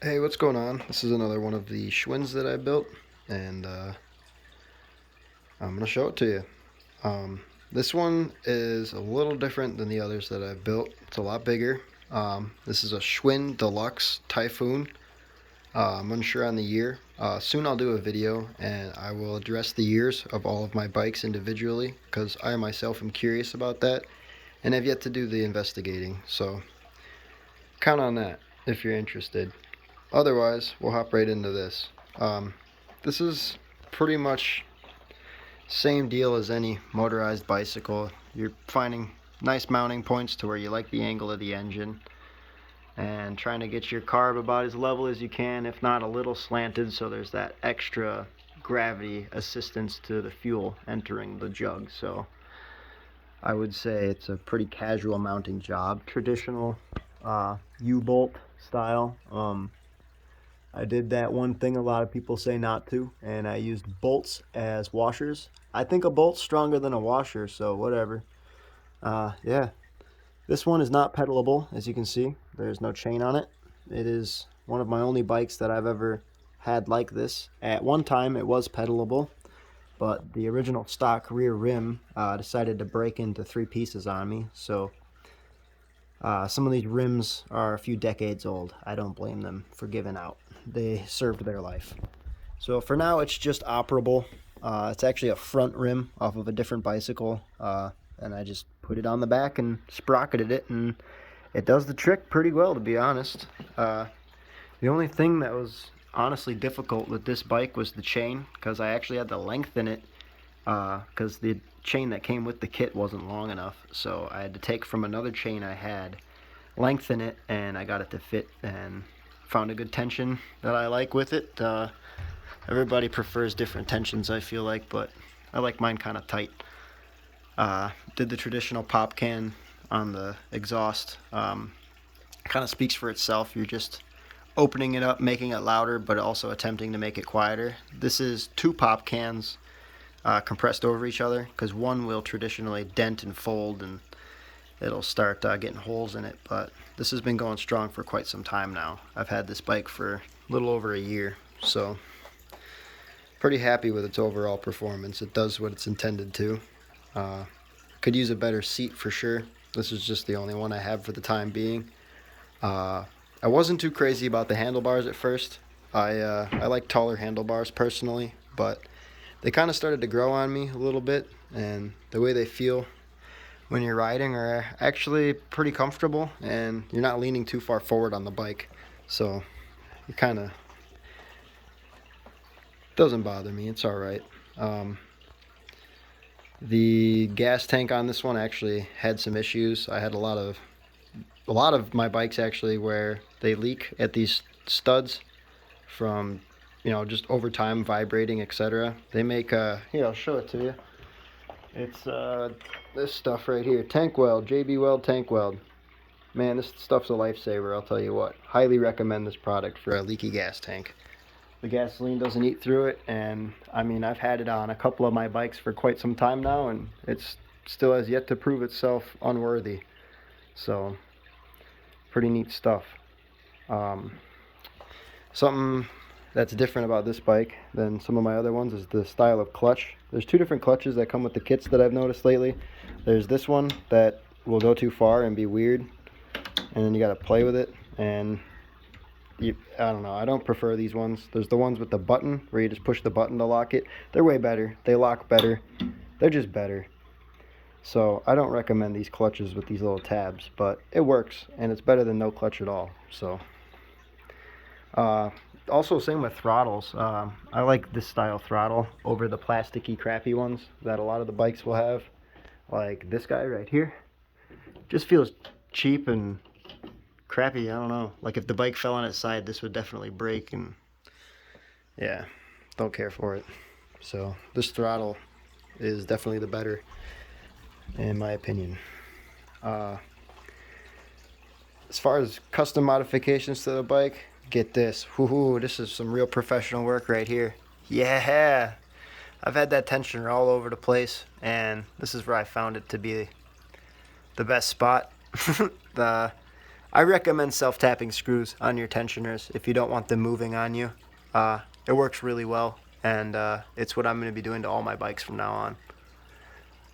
Hey, what's going on? This is another one of the schwinns that I built, and I'm going to show it to you. This one is a little different than the others that I've built. It's a lot bigger. This is a Schwinn Deluxe Typhoon. I'm unsure on the year. Soon I'll do a video and I will address the years of all of my bikes individually because I myself am curious about that and have yet to do the investigating. So count on that if you're interested. Otherwise, we'll hop right into this. This is pretty much same deal as any motorized bicycle. You're finding nice mounting points to where you like the angle of the engine and trying to get your carb about as level as you can, if not a little slanted, so there's that extra gravity assistance to the fuel entering the jug. So I would say it's a pretty casual mounting job, traditional U-bolt style. I did that one thing a lot of people say not to, and I used bolts as washers. I think a bolt's stronger than a washer, so whatever. Yeah, this one is not pedalable, as you can see. There's no chain on it. It is one of my only bikes that I've ever had like this. At one time, it was pedalable, but the original stock rear rim decided to break into three pieces on me, so some of these rims are a few decades old. I don't blame them for giving out. They served their life. So for now, it's just operable. It's actually a front rim off of a different bicycle, and I just put it on the back and sprocketed it, and it does the trick pretty well, to be honest. The only thing that was honestly difficult with this bike was the chain, because I actually had to lengthen it, because the chain that came with the kit wasn't long enough. So I had to take from another chain I had, lengthen it, and I got it to fit, and found a good tension that I like with it. Everybody prefers different tensions, I feel like, but I like mine kind of tight. Did the traditional pop can on the exhaust. Kind of speaks for itself. You're just opening it up, making it louder, but also attempting to make it quieter. This is two pop cans compressed over each other, because one will traditionally dent and fold and it'll start getting holes in it, but this has been going strong for quite some time now. I've had this bike for a little over a year, so pretty happy with its overall performance. It does what it's intended to. Could use a better seat for sure. This is just the only one I have for the time being. I wasn't too crazy about the handlebars at first. I like taller handlebars personally, but they kind of started to grow on me a little bit, and the way they feel when you're riding are actually pretty comfortable, and you're not leaning too far forward on the bike, so it kind of doesn't bother me. It's all right. The gas tank on this one actually had some issues. I had a lot of my bikes actually where they leak at these studs from just over time vibrating, etc. They make here, I'll show it to you. It's this stuff right here, tank weld, JB Weld tank weld. Man, this stuff's a lifesaver, I'll tell you what. Highly recommend this product for a leaky gas tank. The gasoline doesn't eat through it, and I mean, I've had it on a couple of my bikes for quite some time now, and it's still has yet to prove itself unworthy. So pretty neat stuff. Something that's different about this bike than some of my other ones is the style of clutch. There's two different clutches that come with the kits that I've noticed lately. There's this one that will go too far and be weird, and then you got to play with it, and I don't know, I don't prefer these ones. There's the ones with the button where you just push the button to lock it. They're way better. They lock better. They're just better. So I don't recommend these clutches with these little tabs, but it works, and it's better than no clutch at all. So also same with throttles. I like this style throttle over the plasticky crappy ones that a lot of the bikes will have. Like this guy right here. Just feels cheap and crappy. I don't know. Like if the bike fell on its side, this would definitely break, and yeah, don't care for it. So this throttle is definitely the better, in my opinion. As far as custom modifications to the bike, get this. Woohoo, this is some real professional work right here. Yeah, I've had that tensioner all over the place, and this is where I found it to be the best spot. I I recommend self-tapping screws on your tensioners if you don't want them moving on you. It works really well, and it's what I'm going to be doing to all my bikes from now on.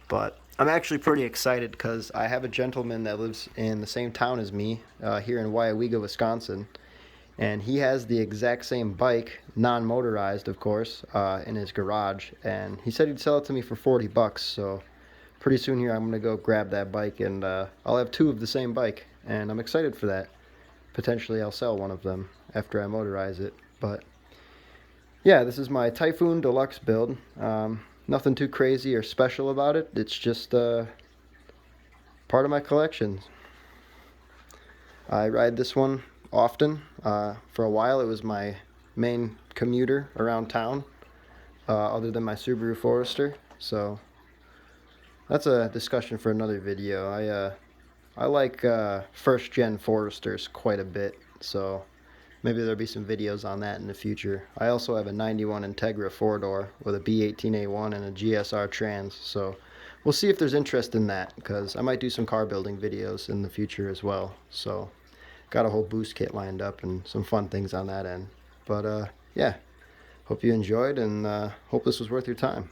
But I'm actually pretty excited because I have a gentleman that lives in the same town as me, here in Weyauwega, Wisconsin, and he has the exact same bike, non-motorized of course, in his garage, and he said he'd sell it to me for $40, so pretty soon here I'm going to go grab that bike, and I'll have two of the same bike, and I'm excited for that. Potentially I'll sell one of them after I motorize it. But yeah, this is my Typhoon Deluxe build. Nothing too crazy or special about it. It's just part of my collection. I ride this one often. For a while it was my main commuter around town, other than my Subaru Forester. So that's a discussion for another video. I like first gen Foresters quite a bit, so maybe there'll be some videos on that in the future. I also have a 91 Integra 4-door with a B18A1 and a GSR trans, so we'll see if there's interest in that, because I might do some car building videos in the future as well. So got a whole boost kit lined up and some fun things on that end. But yeah, hope you enjoyed, and hope this was worth your time.